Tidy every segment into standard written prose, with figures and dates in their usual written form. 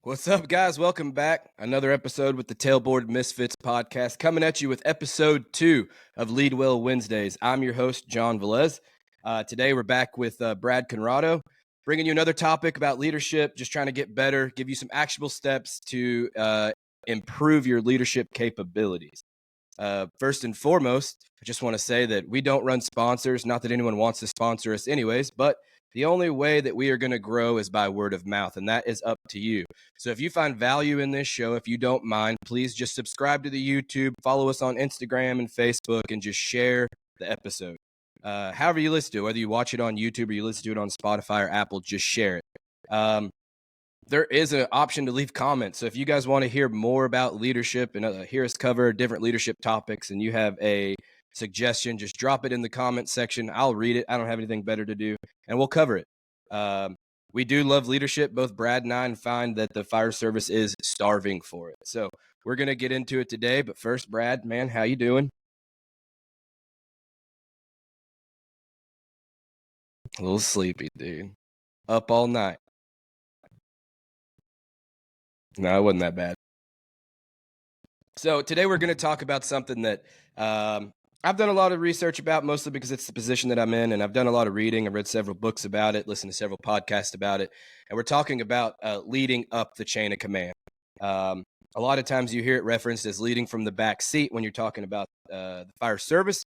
What's up, guys? Welcome back. Another episode with the Tailboard Misfits podcast, coming at you with episode 2 of Lead Well Wednesdays. I'm your host, John Velez. Today, we're back with Brad Conrado, bringing you another topic about leadership, just trying to get better, give you some actionable steps to improve your leadership capabilities. First and foremost, I just want to say that we don't run sponsors, not that anyone wants to sponsor us anyways, but the only way that we are going to grow is by word of mouth, and that is up to you. So if you find value in this show, if you don't mind, please just subscribe to the YouTube, follow us on Instagram and Facebook, and just share the episode. However you listen to it, whether you watch it on YouTube or you listen to it on Spotify or Apple, just share it. There is an option to leave comments. So if you guys want to hear more about leadership and hear us cover different leadership topics and you have a suggestion, just drop it in the comments section. I'll read it. I don't have anything better to do, and we'll cover it. We do love leadership, both Brad and I, and find that the fire service is starving for it. So we're going to get into it today. But first, Brad, man, how you doing? A little sleepy, dude. Up all night. No, it wasn't that bad. So today we're going to talk about something that I've done a lot of research about, mostly because it's the position that I'm in, and I've done a lot of reading. I've read several books about it, listened to several podcasts about it, and we're talking about leading up the chain of command. A lot of times you hear it referenced as leading from the back seat when you're talking about the fire service,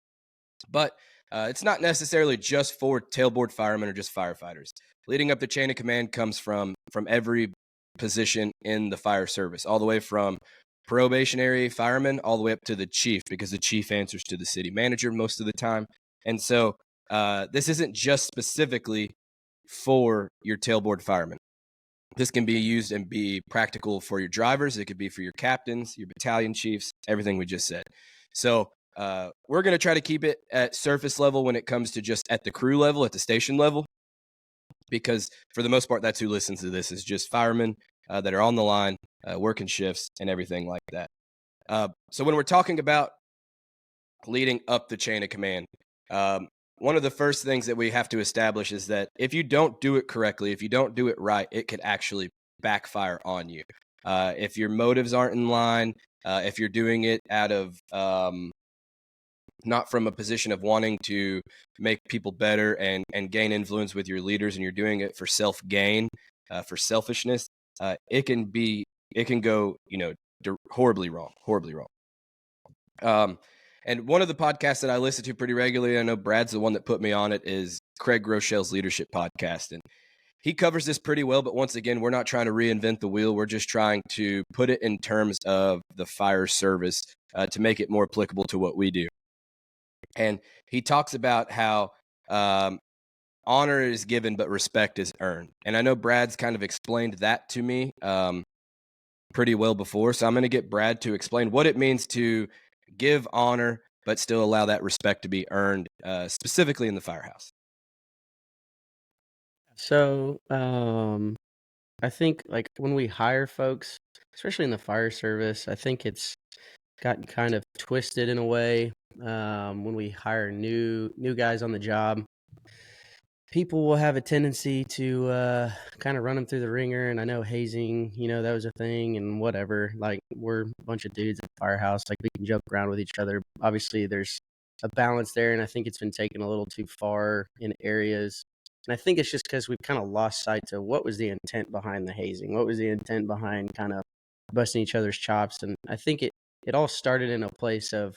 but it's not necessarily just for tailboard firemen or just firefighters. Leading up the chain of command comes from every position in the fire service, all the way from probationary fireman all the way up to the chief, because the chief answers to the city manager most of the time. And so this isn't just specifically for your tailboard firemen. This can be used and be practical for your drivers. It could be for your captains, your battalion chiefs, everything we just said. So we're going to try to keep it at surface level when it comes to just at the crew level, at the station level, because for the most part, that's who listens to this, is just firemen that are on the line, working shifts and everything like that. So when we're talking about leading up the chain of command, one of the first things that we have to establish is that if you don't do it correctly, if you don't do it right, it could actually backfire on you. If your motives aren't in line, if you're doing it out of not from a position of wanting to make people better and gain influence with your leaders, and you're doing it for self-gain, for selfishness, it can go, horribly wrong. And one of the podcasts that I listen to pretty regularly, I know Brad's the one that put me on it, is Craig Groeschel's Leadership Podcast. And he covers this pretty well, but once again, we're not trying to reinvent the wheel. We're just trying to put it in terms of the fire service to make it more applicable to what we do. And he talks about how honor is given, but respect is earned. And I know Brad's kind of explained that to me pretty well before. So I'm going to get Brad to explain what it means to give honor, but still allow that respect to be earned, specifically in the firehouse. So, I think like when we hire folks, especially in the fire service, I think it's gotten kind of twisted in a way. When we hire new guys on the job, people will have a tendency to kind of run them through the ringer. And I know hazing, that was a thing and whatever. Like, we're a bunch of dudes at the firehouse. Like, we can joke around with each other. Obviously, there's a balance there, and I think it's been taken a little too far in areas. And I think it's just because we've kind of lost sight to what was the intent behind the hazing, what was the intent behind kind of busting each other's chops. And I think it all started in a place of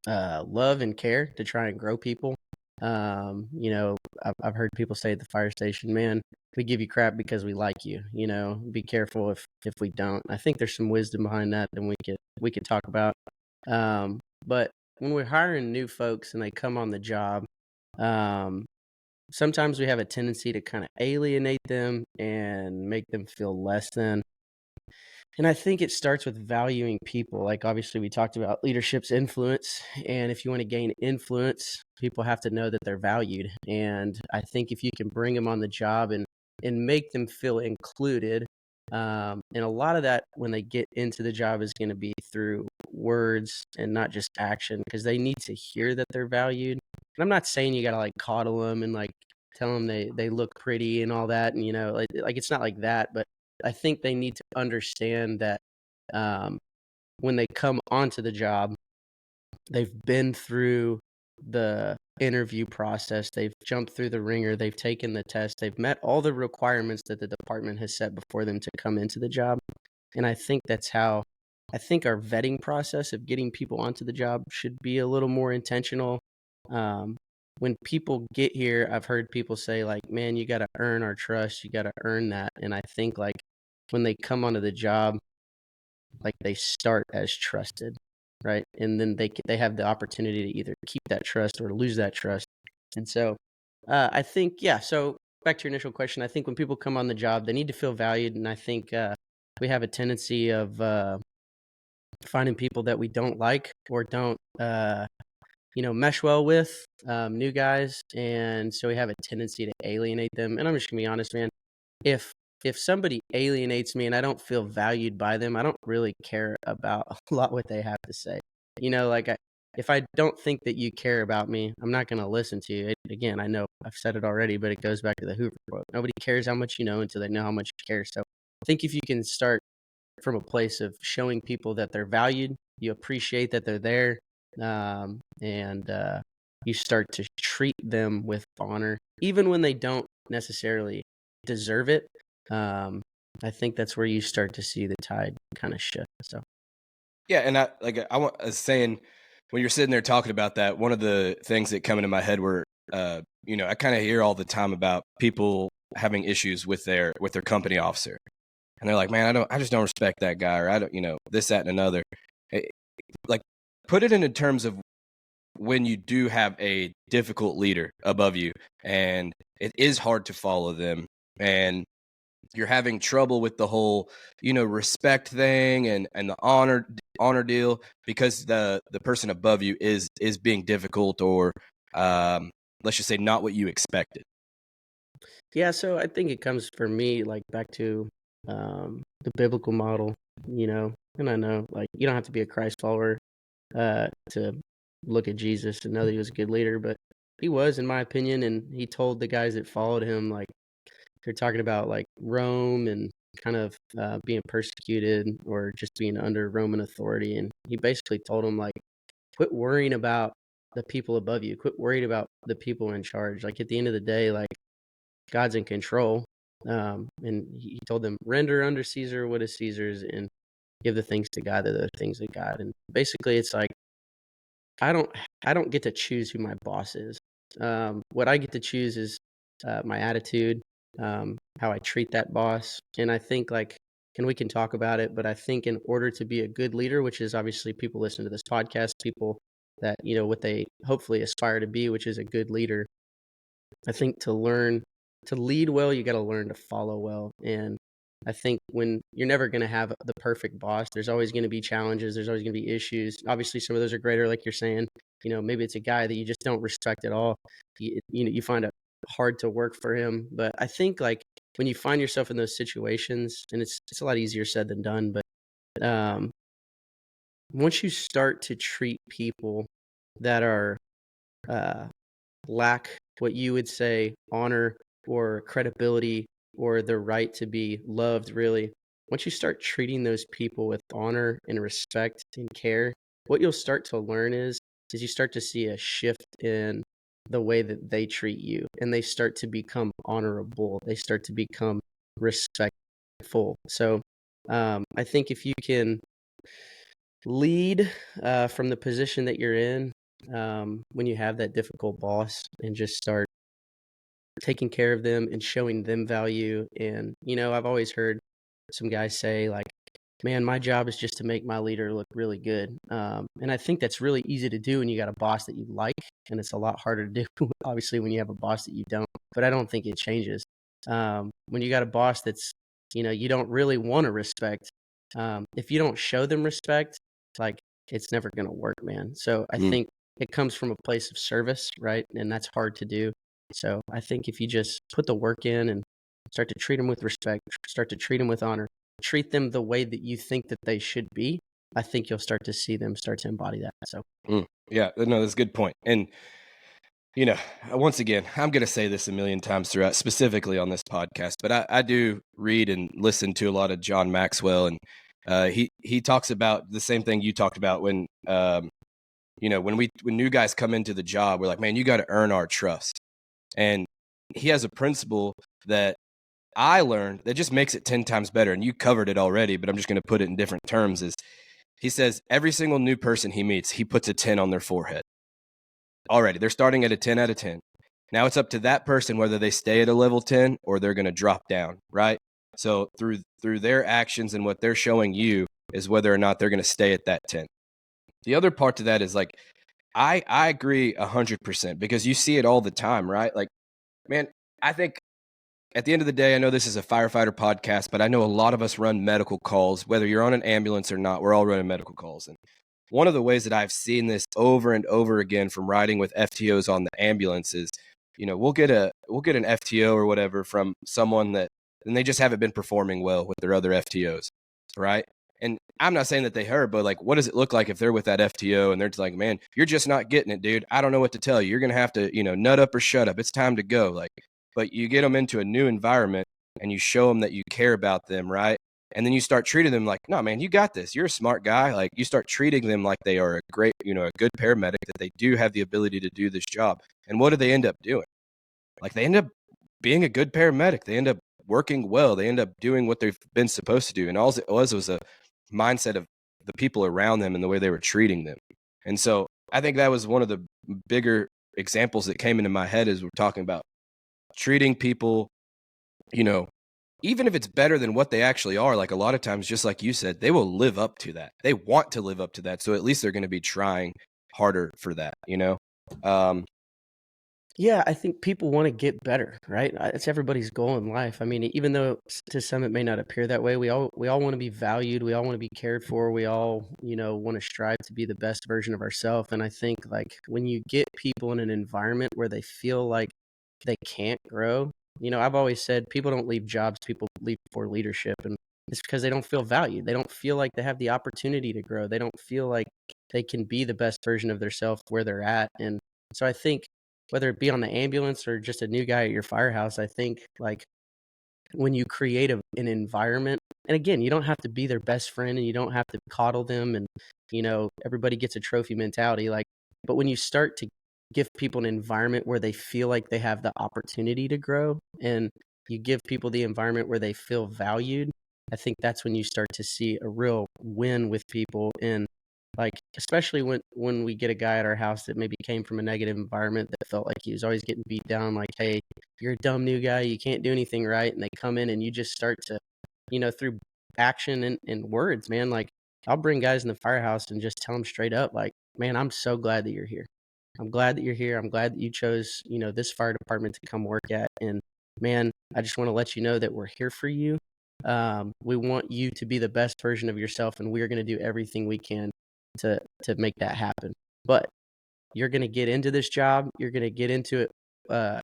love and care to try and grow people. I've heard people say at the fire station, man, we give you crap because we like you. Be careful if we don't. I think there's some wisdom behind that that we could talk about. But when we're hiring new folks and they come on the job, sometimes we have a tendency to kind of alienate them and make them feel less than. And I think it starts with valuing people. Like, obviously, we talked about leadership's influence. And if you want to gain influence, people have to know that they're valued. And I think if you can bring them on the job and make them feel included, and a lot of that when they get into the job is going to be through words and not just action, because they need to hear that they're valued. And I'm not saying you got to like coddle them and like tell them they look pretty and all that. And, like it's not like that. But I think they need to understand that um, when they come onto the job, they've been through the interview process, they've jumped through the ringer, they've taken the test, they've met all the requirements that the department has set before them to come into the job. And I think that's how I think our vetting process of getting people onto the job should be a little more intentional. Um, when people get here, I've heard people say, like, man, you got to earn our trust, you got to earn that. And I think, like, when they come onto the job, like, they start as trusted, right? And then they have the opportunity to either keep that trust or lose that trust. And so I think, yeah, so back to your initial question, I think when people come on the job, they need to feel valued. And I think we have a tendency of finding people that we don't like or don't, mesh well with, new guys. And so we have a tendency to alienate them. And I'm just going to be honest, man, if somebody alienates me and I don't feel valued by them, I don't really care about a lot what they have to say. Like if I don't think that you care about me, I'm not going to listen to you. Again, I know I've said it already, but it goes back to the Hoover quote. Nobody cares how much you know until they know how much you care. So I think if you can start from a place of showing people that they're valued, you appreciate that they're there, and you start to treat them with honor, even when they don't necessarily deserve it. I think that's where you start to see the tide kind of shift. So, Yeah, and I was saying when you're sitting there talking about that, one of the things that come into my head were, I kind of hear all the time about people having issues with their company officer, and they're like, man, I just don't respect that guy, or I don't, this, that, and another. Like, put it into terms of when you do have a difficult leader above you, and it is hard to follow them, and you're having trouble with the whole, respect thing and the honor deal because the person above you is being difficult or, let's just say, not what you expected. yeah, so I think it comes for me like back to the biblical model, and I know like you don't have to be a Christ follower to look at Jesus and know that he was a good leader, but he was, in my opinion, and he told the guys that followed him, like, they're talking about like Rome and kind of being persecuted or just being under Roman authority, and he basically told them, like, quit worrying about the people above you, quit worrying about the people in charge. Like, at the end of the day, like, God's in control. And he told them, render unto Caesar what is Caesar's, and give the things to God that are the things of God. And basically, it's like I don't I don't get to choose who my boss is. What I get to choose is my attitude, how I treat that boss, and I think, like, and we can talk about it, but I think in order to be a good leader, which is obviously people listen to this podcast, people that what they hopefully aspire to be, which is a good leader. I think to learn to lead well, you got to learn to follow well. And I think when you're never going to have the perfect boss, there's always going to be challenges. There's always going to be issues. Obviously, some of those are greater, like you're saying. Maybe it's a guy that you just don't respect at all. You find it hard to work for him. But I think, like, when you find yourself in those situations, and it's a lot easier said than done, but once you start to treat people that are uh, lack what you would say honor or credibility or the right to be loved, really, once you start treating those people with honor and respect and care, what you'll start to learn is you start to see a shift in the way that they treat you, and they start to become honorable, they start to become respectful. So I think if you can lead from the position that you're in, when you have that difficult boss, and just start taking care of them and showing them value. And I've always heard some guys say, like, man, my job is just to make my leader look really good. And I think that's really easy to do when you got a boss that you like, and it's a lot harder to do obviously when you have a boss that you don't. But I don't think it changes when you got a boss that's you don't really want to respect. If you don't show them respect, like, it's never going to work, man. So I think it comes from a place of service, right? And that's hard to do. So I think if you just put the work in and start to treat them with respect, start to treat them with honor, treat them the way that you think that they should be, I think you'll start to see them start to embody that. So Yeah, no, that's a good point. And once again, I'm going to say this a million times throughout, specifically on this podcast, but I do read and listen to a lot of John Maxwell, and he talks about the same thing you talked about when when new guys come into the job, we're like, man, you got to earn our trust. And he has a principle that I learned that just makes it 10 times better. And you covered it already, but I'm just going to put it in different terms. Is he says every single new person he meets, he puts a 10 on their forehead. Already, they're starting at a 10 out of 10. Now it's up to that person whether they stay at a level 10 or they're going to drop down, right? So through their actions and what they're showing you is whether or not they're going to stay at that 10. The other part to that is like, I agree 100% because you see it all the time, right? Like, man, I think at the end of the day, I know this is a firefighter podcast, but I know a lot of us run medical calls, whether you're on an ambulance or not, we're all running medical calls. And one of the ways that I've seen this over and over again from riding with FTOs on the ambulance is, we'll get an FTO or whatever from someone that, and they just haven't been performing well with their other FTOs, right? And I'm not saying that they hurt, but like, what does it look like if they're with that FTO and they're just like, man, you're just not getting it, dude. I don't know what to tell you. You're going to have to, nut up or shut up. It's time to go. Like, but you get them into a new environment and you show them that you care about them, right? And then you start treating them like, no, man, you got this. You're a smart guy. Like, you start treating them like they are a great, a good paramedic, that they do have the ability to do this job. And what do they end up doing? Like, they end up being a good paramedic. They end up working well. They end up doing what they've been supposed to do. And all it was a mindset of the people around them and the way they were treating them. And so I think that was one of the bigger examples that came into my head as we're talking about treating people, even if it's better than what they actually are. Like, a lot of times, just like you said, they will live up to that. They want to live up to that. So at least they're going to be trying harder for that, Yeah, I think people want to get better, right? It's everybody's goal in life. I mean, even though to some it may not appear that way, we all want to be valued. We all want to be cared for. We all, want to strive to be the best version of ourselves. And I think like when you get people in an environment where they feel like they can't grow, I've always said people don't leave jobs, people leave for leadership, and it's because they don't feel valued. They don't feel like they have the opportunity to grow. They don't feel like they can be the best version of themselves where they're at. And so I think whether it be on the ambulance or just a new guy at your firehouse, I think like when you create an environment, and again, you don't have to be their best friend and you don't have to coddle them and, everybody gets a trophy mentality. Like, but when you start to give people an environment where they feel like they have the opportunity to grow and you give people the environment where they feel valued, I think that's when you start to see a real win with people. And like, especially when we get a guy at our house that maybe came from a negative environment that felt like he was always getting beat down, like, hey, you're a dumb new guy, you can't do anything right. And they come in and you just start to, through action and words, man, like I'll bring guys in the firehouse and just tell them straight up, like, man, I'm so glad that you're here. I'm glad that you're here. I'm glad that you chose, this fire department to come work at. And man, I just want to let you know that we're here for you. We want you to be the best version of yourself, and we're going to do everything we can to make that happen. But you're going to get into this job. You're going to get into it.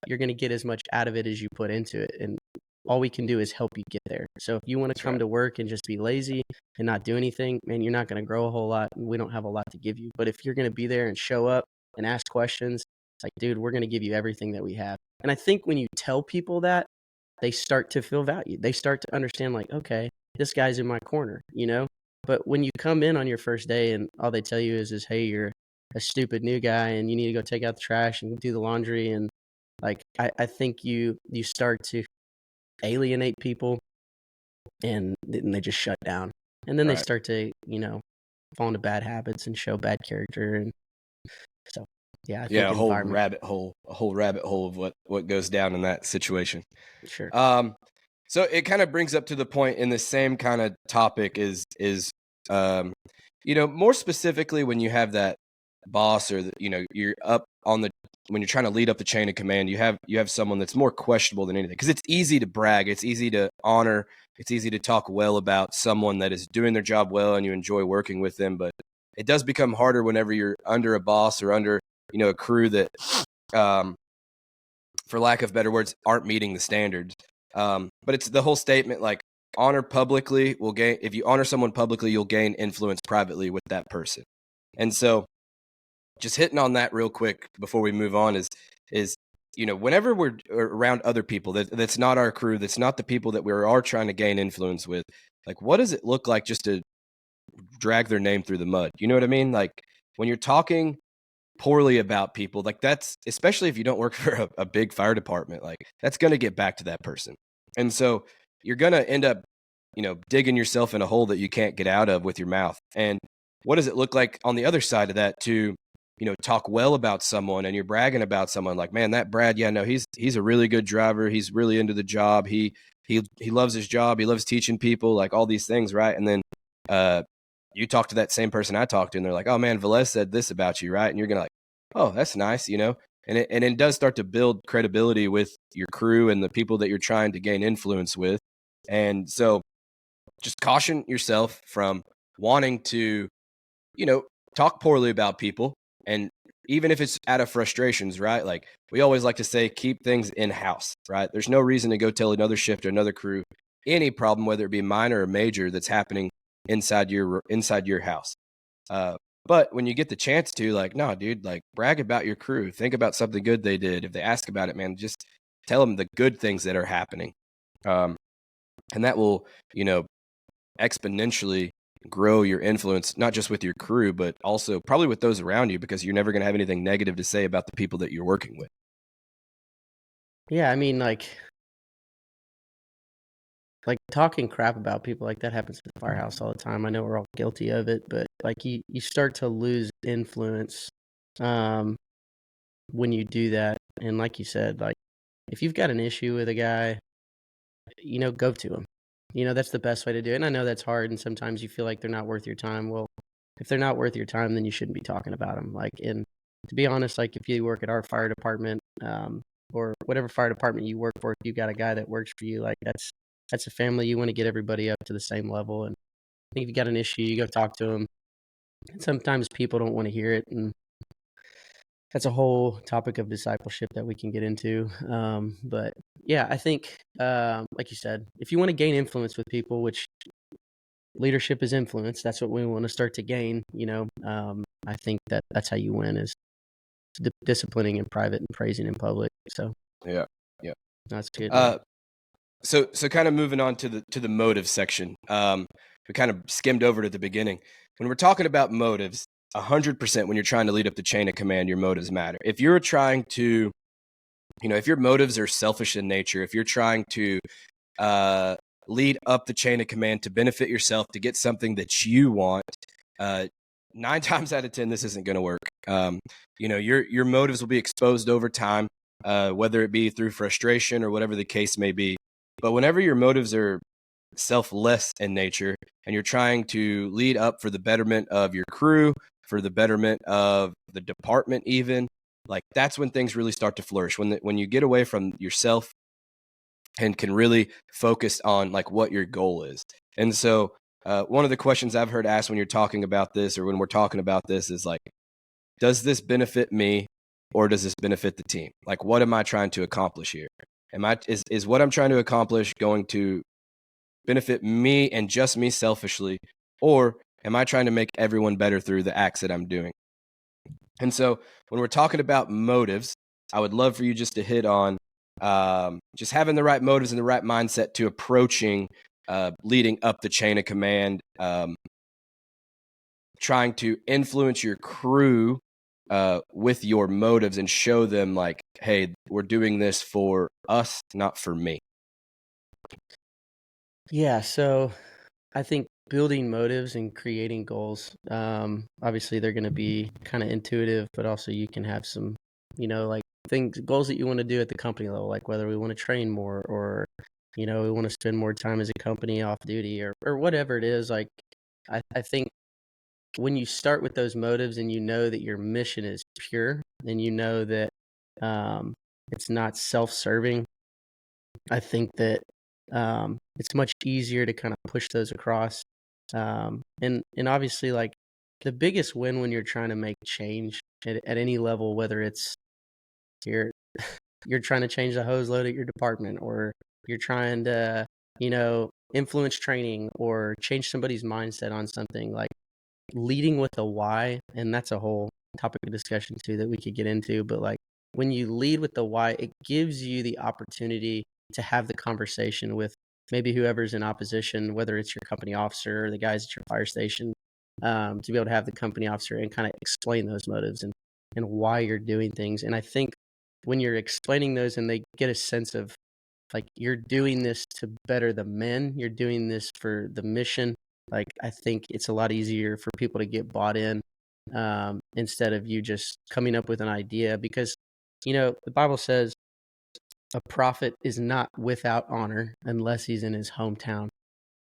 You're going to get as much out of it as you put into it. And all we can do is help you get there. So if you want to come to work and just be lazy and not do anything, man, you're not going to grow a whole lot, and we don't have a lot to give you. But if you're going to be there and show up and ask questions, it's like, dude, we're going to give you everything that we have. And I think when you tell people that, they start to feel valued. They start to understand, like, okay, this guy's in my corner, But when you come in on your first day and all they tell you is, hey, you're a stupid new guy and you need to go take out the trash and do the laundry, and like I think you start to alienate people, and they just shut down, and then they start to fall into bad habits and show bad character. And so I think a whole rabbit hole of what goes down in that situation. Sure. So it kind of brings up to the point in the same kind of topic is more specifically when you have that boss or you're up on when you're trying to lead up the chain of command, you have someone that's more questionable than anything, because it's easy to brag, it's easy to honor, it's easy to talk well about someone that is doing their job well and you enjoy working with them. But it does become harder whenever you're under a boss or under a crew that for lack of better words aren't meeting the standards. But it's the whole statement, like, honor publicly will gain. If you honor someone publicly, you'll gain influence privately with that person. And so just hitting on that real quick before we move on is whenever we're around other people that's not our crew, that's not the people that we are trying to gain influence with, like, what does it look like just to drag their name through the mud? You know what I mean? Like, when you're talking poorly about people, like, that's, especially if you don't work for a big fire department, like, that's going to get back to that person. And so you're going to end up, digging yourself in a hole that you can't get out of with your mouth. And what does it look like on the other side of that to, talk well about someone, and you're bragging about someone like, man, that Brad, yeah, no, he's a really good driver. He's really into the job. He loves his job. He loves teaching people, like, all these things, right? And then you talk to that same person I talked to, and they're like, oh man, Velez said this about you, right? And you're gonna like, oh, that's nice, And it does start to build credibility with your crew and the people that you're trying to gain influence with. And so just caution yourself from wanting to, talk poorly about people. And even if it's out of frustrations, right? Like, we always like to say, keep things in house, right? There's no reason to go tell another shift or another crew any problem, whether it be minor or major, that's happening inside your house. But when you get the chance to, like, no, dude, like, brag about your crew. Think about something good they did. If they ask about it, man, just tell them the good things that are happening. And that will, exponentially grow your influence, not just with your crew, but also probably with those around you, because you're never going to have anything negative to say about the people that you're working with. Yeah, I mean, like talking crap about people, like that happens at the firehouse all the time. I know we're all guilty of it, but like you start to lose influence when you do that. And like you said, like, if you've got an issue with a guy, go to him. That's the best way to do it. And I know that's hard, and sometimes you feel like they're not worth your time. Well, if they're not worth your time, then you shouldn't be talking about them. Like, and to be honest, like, if you work at our fire department, or whatever fire department you work for, if you got a guy that works for you, like, that's a family. You want to get everybody up to the same level. And I think if you got an issue, you go talk to them. And sometimes people don't want to hear it, and that's a whole topic of discipleship that we can get into. But yeah, I think, like you said, if you want to gain influence with people, which leadership is influence, that's what we want to start to gain. I think that's how you win, is disciplining in private and praising in public. So Yeah, that's good. So kind of moving on to the motive section. We kind of skimmed over it at the beginning. When we're talking about motives, 100%, when you're trying to lead up the chain of command, your motives matter. If you're trying to, if your motives are selfish in nature, if you're trying to lead up the chain of command to benefit yourself, to get something that you want, 9 times out of 10, this isn't going to work. Your motives will be exposed over time, whether it be through frustration or whatever the case may be. But whenever your motives are selfless in nature, and you're trying to lead up for the betterment of your crew, for the betterment of the department even, like, that's when things really start to flourish. When you get away from yourself and can really focus on, like, what your goal is. And so one of the questions I've heard asked when you're talking about this, or when we're talking about this, is like, does this benefit me, or does this benefit the team? Like, what am I trying to accomplish here? Is what I'm trying to accomplish going to benefit me and just me selfishly, or am I trying to make everyone better through the acts that I'm doing? And so when we're talking about motives, I would love for you just to hit on just having the right motives and the right mindset to approaching leading up the chain of command, trying to influence your crew with your motives and show them, like, hey, we're doing this for us, not for me. Yeah, so I think building motives and creating goals, obviously they're going to be kind of intuitive, but also you can have some, like, goals that you want to do at the company level, like whether we want to train more, or, we want to spend more time as a company off duty, or whatever it is. Like, I think when you start with those motives, and you know that your mission is pure, and you know that it's not self-serving, I think that it's much easier to kind of push those across. And obviously, like, the biggest win when you're trying to make change at any level, whether it's you're you're trying to change the hose load at your department, or you're trying to, influence training, or change somebody's mindset on something, like, leading with a why. And that's a whole topic of discussion too that we could get into. But, like, when you lead with the why, it gives you the opportunity to have the conversation with maybe whoever's in opposition, whether it's your company officer or the guys at your fire station, to be able to have the company officer and kind of explain those motives and why you're doing things. And I think when you're explaining those and they get a sense of like you're doing this to better the men, you're doing this for the mission. Like I think it's a lot easier for people to get bought in, instead of you just coming up with an idea, because the Bible says a prophet is not without honor unless he's in his hometown.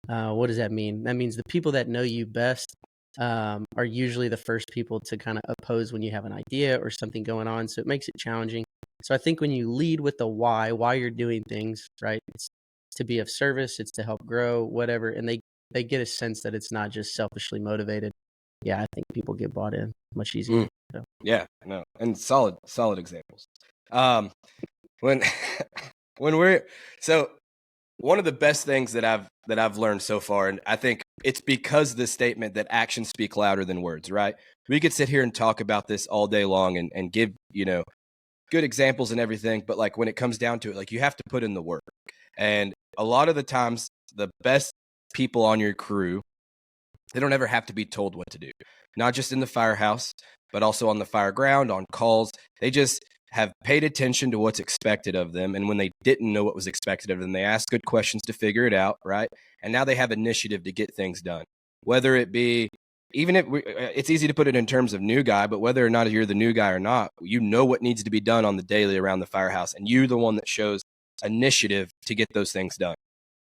What does that mean? That means the people that know you best, are usually the first people to kind of oppose when you have an idea or something going on. So it makes it challenging. So I think when you lead with the why you're doing things, right? It's to be of service, it's to help grow, whatever. And they get a sense that it's not just selfishly motivated. Yeah, I think people get bought in much easier. So. Yeah, no, and solid examples. When when we're so one of the best things that I've learned so far, and I think it's because the statement that actions speak louder than words, right? We could sit here and talk about this all day long and give, good examples and everything, but like when it comes down to it, like you have to put in the work. And a lot of the times the best people on your crew, they don't ever have to be told what to do. Not just in the firehouse, but also on the fire ground, on calls. They just have paid attention to what's expected of them. And when they didn't know what was expected of them, they asked good questions to figure it out, right? And now they have initiative to get things done. Whether it be, even if it's easy to put it in terms of new guy, but whether or not you're the new guy or not, you know what needs to be done on the daily around the firehouse. And you're the one that shows initiative to get those things done.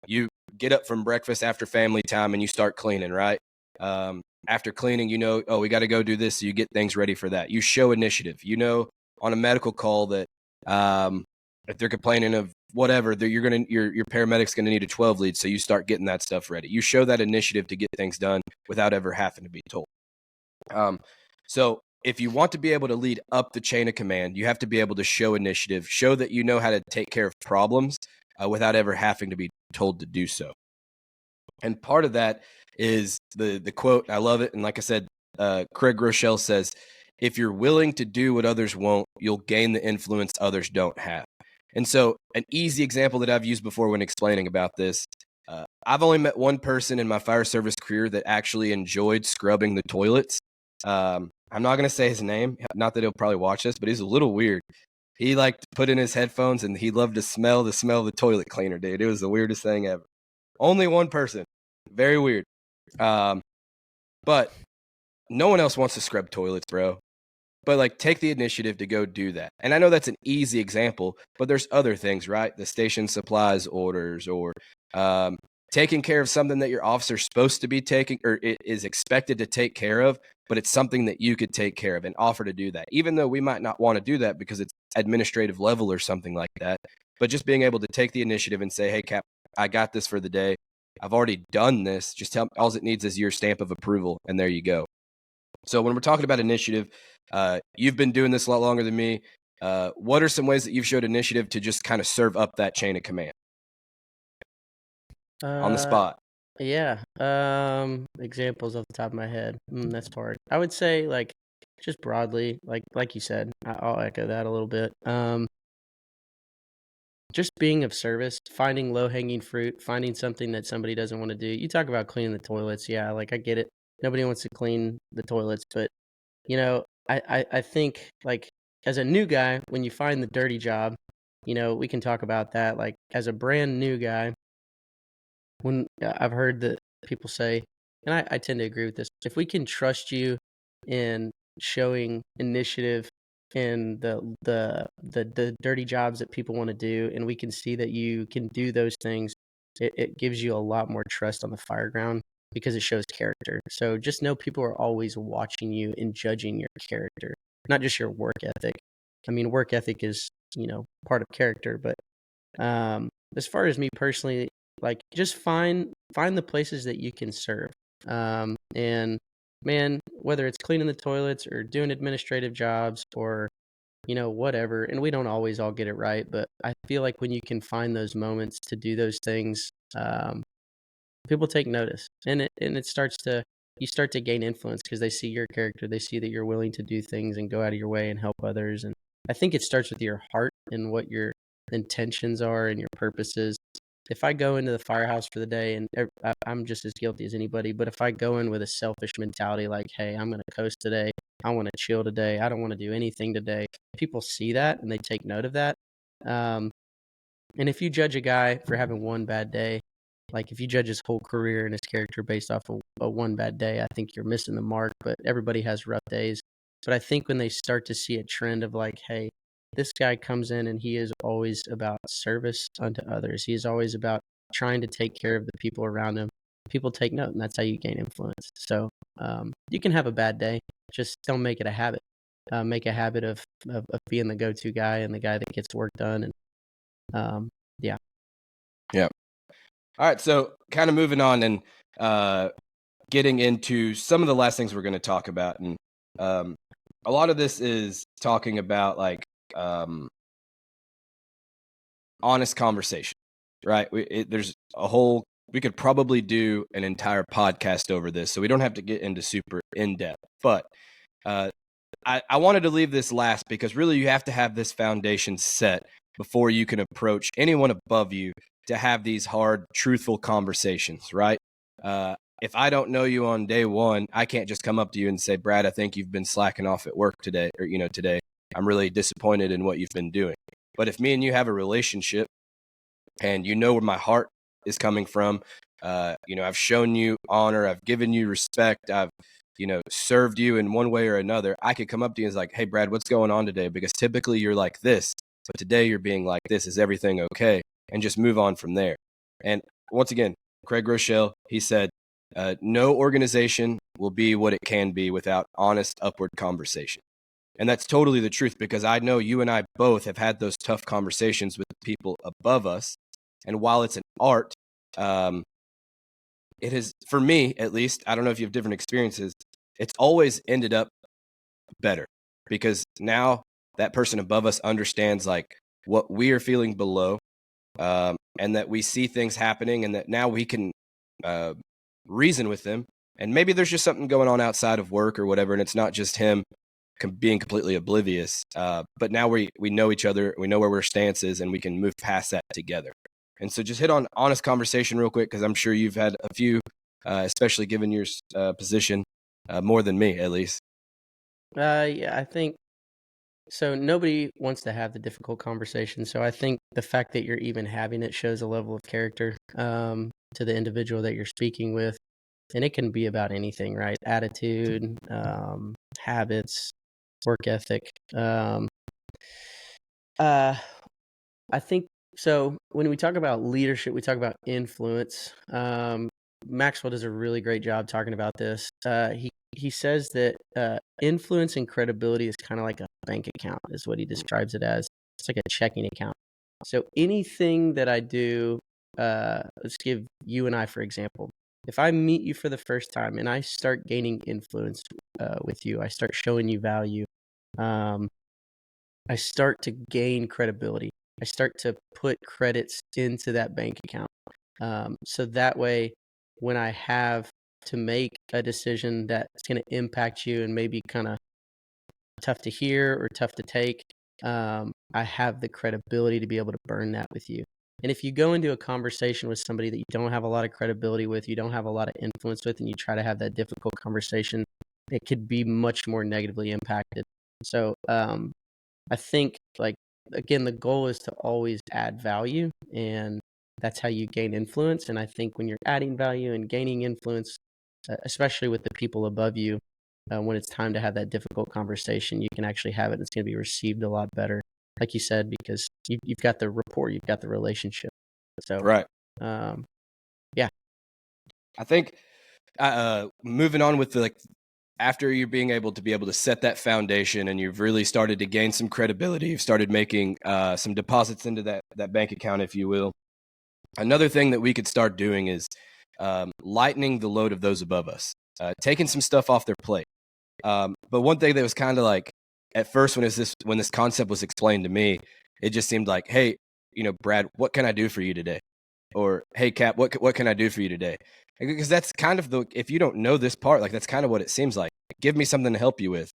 You get up from breakfast after family time and you start cleaning, right? After cleaning, we got to go do this. So you get things ready for that. You show initiative. On a medical call that if they're complaining of whatever, your paramedic's gonna need a 12 lead. So you start getting that stuff ready. You show that initiative to get things done without ever having to be told. So if you want to be able to lead up the chain of command, you have to be able to show initiative, show that you know how to take care of problems without ever having to be told to do so. And part of that is the quote. I love it. And like I said, Craig Rochelle says, if you're willing to do what others won't, you'll gain the influence others don't have. And so an easy example that I've used before when explaining about this, I've only met one person in my fire service career that actually enjoyed scrubbing the toilets. I'm not going to say his name, not that he'll probably watch this, but he's a little weird. He liked to put in his headphones and he loved to smell the toilet cleaner, dude. It was the weirdest thing ever. Only one person. Very weird. But no one else wants to scrub toilets, bro. But like take the initiative to go do that. And I know that's an easy example, but there's other things, right? The station supplies orders or taking care of something that your officer's supposed to be taking or it is expected to take care of, but it's something that you could take care of and offer to do that. Even though we might not want to do that because it's administrative level or something like that, but just being able to take the initiative and say, hey, Cap, I got this for the day. I've already done this. Just tell me, all it needs is your stamp of approval, and there you go. So when we're talking about initiative, you've been doing this a lot longer than me. What are some ways that you've showed initiative to just kind of serve up that chain of command on the spot? Yeah. Examples off the top of my head. That's hard. I would say like just broadly, like you said, I'll echo that a little bit. Just being of service, finding low-hanging fruit, finding something that somebody doesn't want to do. You talk about cleaning the toilets. Yeah, like I get it. Nobody wants to clean the toilets, but I think like as a new guy, when you find the dirty job, we can talk about that. Like as a brand new guy, when I've heard that people say, and I tend to agree with this, if we can trust you in showing initiative in the dirty jobs that people want to do, and we can see that you can do those things, it gives you a lot more trust on the fire ground because it shows character. So just know people are always watching you and judging your character, not just your work ethic. I mean, work ethic is, part of character, but as far as me personally, like just find the places that you can serve. And man, whether it's cleaning the toilets or doing administrative jobs or whatever, and we don't always all get it right, but I feel like when you can find those moments to do those things, people take notice, and it starts to you start to gain influence because they see your character, they see that you're willing to do things and go out of your way and help others, and I think it starts with your heart and what your intentions are and your purposes. If I go into the firehouse for the day, and I'm just as guilty as anybody, but if I go in with a selfish mentality, like, hey, I'm going to coast today, I want to chill today, I don't want to do anything today, people see that and they take note of that. And if you judge a guy for having one bad day, like if you judge his whole career and his character based off of a one bad day, I think you're missing the mark. But everybody has rough days. But I think when they start to see a trend of like, hey, this guy comes in and he is always about service unto others. He is always about trying to take care of the people around him. People take note, and that's how you gain influence. So you can have a bad day, just don't make it a habit. Make a habit of being the go-to guy and the guy that gets work done. And yeah. All right, so kind of moving on and getting into some of the last things we're going to talk about, and a lot of this is talking about like honest conversation, right? There's a whole, we could probably do an entire podcast over this, so we don't have to get into super in-depth, but I wanted to leave this last because really you have to have this foundation set before you can approach anyone above you to have these hard, truthful conversations, right? If I don't know you on day one, I can't just come up to you and say, Brad, I think you've been slacking off at work today, or, today. I'm really disappointed in what you've been doing. But if me and you have a relationship and you know where my heart is coming from, I've shown you honor, I've given you respect, I've served you in one way or another, I could come up to you and it's like, hey, Brad, what's going on today? Because typically you're like this, but today you're being like this. Is everything okay? And just move on from there. And once again, Craig Rochelle, he said, no organization will be what it can be without honest upward conversation. And that's totally the truth, because I know you and I both have had those tough conversations with people above us. And while it's an art, it has, for me at least, I don't know if you have different experiences, it's always ended up better, because now that person above us understands like what we are feeling below, and that we see things happening, and that now we can reason with them. And maybe there's just something going on outside of work or whatever, and it's not just him being completely oblivious. But now we know each other, we know where our stance is, and we can move past that together. And so just hit on honest conversation real quick, because I'm sure you've had a few, especially given your position, more than me at least. Yeah, I think so. Nobody wants to have the difficult conversation. So I think the fact that you're even having it shows a level of character to the individual that you're speaking with. And it can be about anything, right? Attitude, habits, work ethic. I think so. When we talk about leadership, we talk about influence. Maxwell does a really great job talking about this. He says that influence and credibility is kind of like a bank account, is what he describes it as. It's like a checking account. So anything that I do, let's give you and I, for example. If I meet you for the first time and I start gaining influence with you, I start showing you value, I start to gain credibility. I start to put credits into that bank account. So that way, when I have to make a decision that's going to impact you and maybe kind of tough to hear or tough to take, I have the credibility to be able to burn that with you. And if you go into a conversation with somebody that you don't have a lot of credibility with, you don't have a lot of influence with, and you try to have that difficult conversation, it could be much more negatively impacted. So I think, like, again, the goal is to always add value, and that's how you gain influence. And I think when you're adding value and gaining influence, especially with the people above you, when it's time to have that difficult conversation, you can actually have it. And it's going to be received a lot better, like you said, because you've got the rapport, you've got the relationship. So, Right. Yeah. I think moving on with after you're being able to set that foundation and you've really started to gain some credibility, you've started making some deposits into that bank account, if you will. Another thing that we could start doing is lightening the load of those above us, taking some stuff off their plate. But one thing that was kind of like, at first when this concept was explained to me, it just seemed like, hey, Brad, what can I do for you today? Or, hey, Cap, what can I do for you today? Because that's kind of if you don't know this part, like that's kind of what it seems like. Give me something to help you with.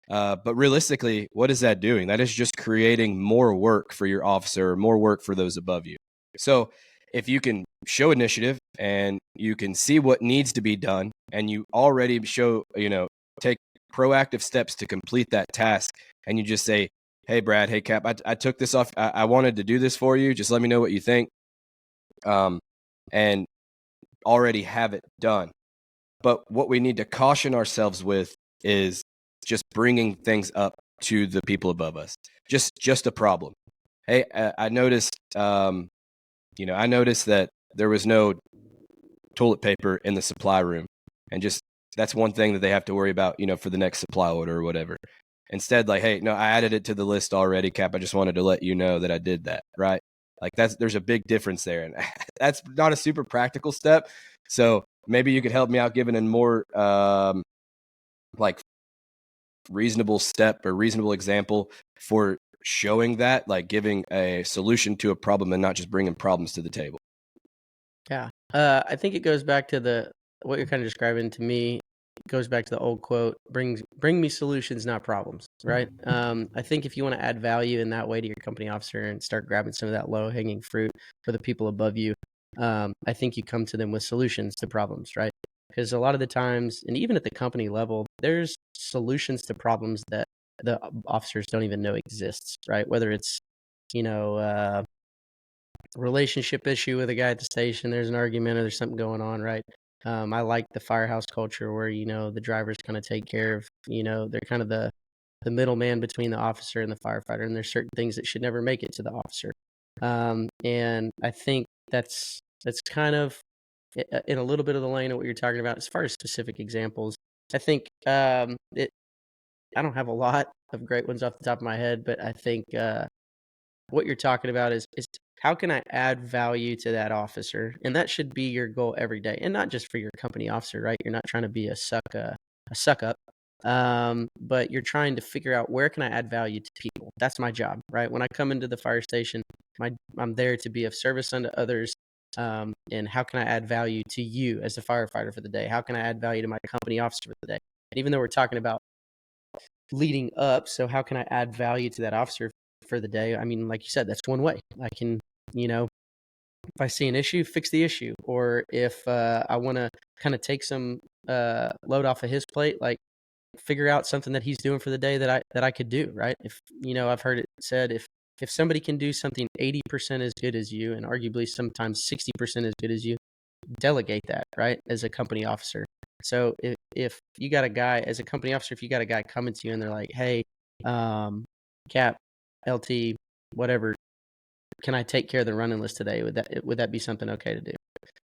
But realistically, what is that doing? That is just creating more work for your officer, or more work for those above you. So if you can show initiative and you can see what needs to be done, and you already show, take proactive steps to complete that task, and you just say, hey, Brad, hey, Cap, I took this off. I wanted to do this for you. Just let me know what you think. And already have it done. But what we need to caution ourselves with is just bringing things up to the people above us. Just a problem. Hey, I noticed, I noticed that there was no toilet paper in the supply room, and just that's one thing that they have to worry about, for the next supply order or whatever. Instead, like, hey, no, I added it to the list already, Cap. I just wanted to let you know that I did that, right? Like there's a big difference there, and that's not a super practical step. So maybe you could help me out giving a more like reasonable step or reasonable example for showing that, like giving a solution to a problem and not just bringing problems to the table. Yeah. I think it goes back to what you're kind of describing to me. It goes back to the old quote, bring me solutions, not problems, right? I think if you want to add value in that way to your company officer and start grabbing some of that low-hanging fruit for the people above you, I think you come to them with solutions to problems, right? Because a lot of the times, and even at the company level, there's solutions to problems that the officers don't even know exists, right? Whether it's, relationship issue with a guy at the station, there's an argument or there's something going on, right? I like the firehouse culture where, the drivers kind of take care of, they're kind of the middleman between the officer and the firefighter. And there's certain things that should never make it to the officer. And I think that's kind of in a little bit of the lane of what you're talking about. As far as specific examples, I think I don't have a lot of great ones off the top of my head, but I think what you're talking about is how can I add value to that officer? And that should be your goal every day, and not just for your company officer, right? You're not trying to be a suck up, but you're trying to figure out where can I add value to people. That's my job, right? When I come into the fire station, I'm there to be of service unto others. And how can I add value to you as a firefighter for the day? How can I add value to my company officer for the day? And even though we're talking about leading up, so how can I add value to that officer for the day? I mean, like you said, that's one way. I can, if I see an issue, fix the issue. Or if I want to kind of take some load off of his plate, like figure out something that he's doing for the day that I could do, right? If, I've heard it said, if somebody can do something 80% as good as you, and arguably sometimes 60% as good as you, delegate that, right? As a company officer. So if you got a guy as a company officer, if you got a guy coming to you and they're like, hey, Cap, LT, whatever, can I take care of the running list today? Would that be something okay to do?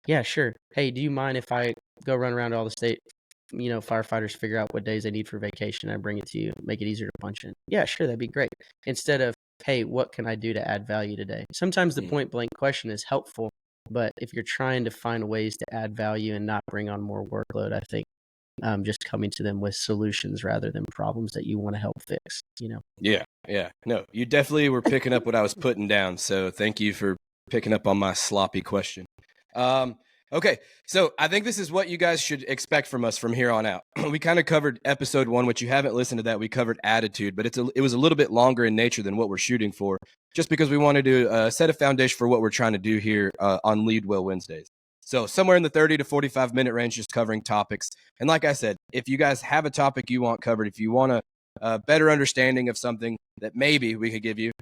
Yeah, sure. Hey, do you mind if I go run around all the state, firefighters, figure out what days they need for vacation and bring it to you, make it easier to punch in? Yeah, sure, that'd be great. Instead of, hey, what can I do to add value today? Sometimes the point blank question is helpful, but if you're trying to find ways to add value and not bring on more workload, I think just coming to them with solutions rather than problems that you want to help fix, Yeah. No, you definitely were picking up what I was putting down. So thank you for picking up on my sloppy question. Okay, so I think this is what you guys should expect from us from here on out. We kind of covered episode 1, which you haven't listened to that. We covered attitude, but it was a little bit longer in nature than what we're shooting for, just because we wanted to set a foundation for what we're trying to do here on Lead Well Wednesdays. So somewhere in the 30 to 45 minute range, just covering topics. And like I said, if you guys have a topic you want covered, if you want a better understanding of something that maybe we could give you,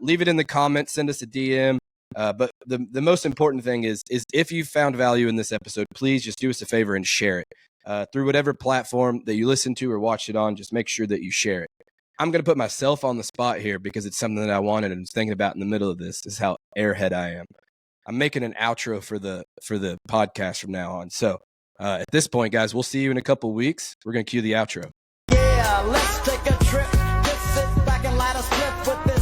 leave it in the comments, send us a DM. But the most important thing is if you found value in this episode, please just do us a favor and share it through whatever platform that you listen to or watch it on. Just make sure that you share it. I'm going to put myself on the spot here because it's something that I wanted and was thinking about in the middle of this. This is how airhead I am. I'm making an outro for the podcast from now on. So at this point, guys, we'll see you in a couple of weeks. We're going to cue the outro. Yeah, let's take a trip. Just sit back and light a split with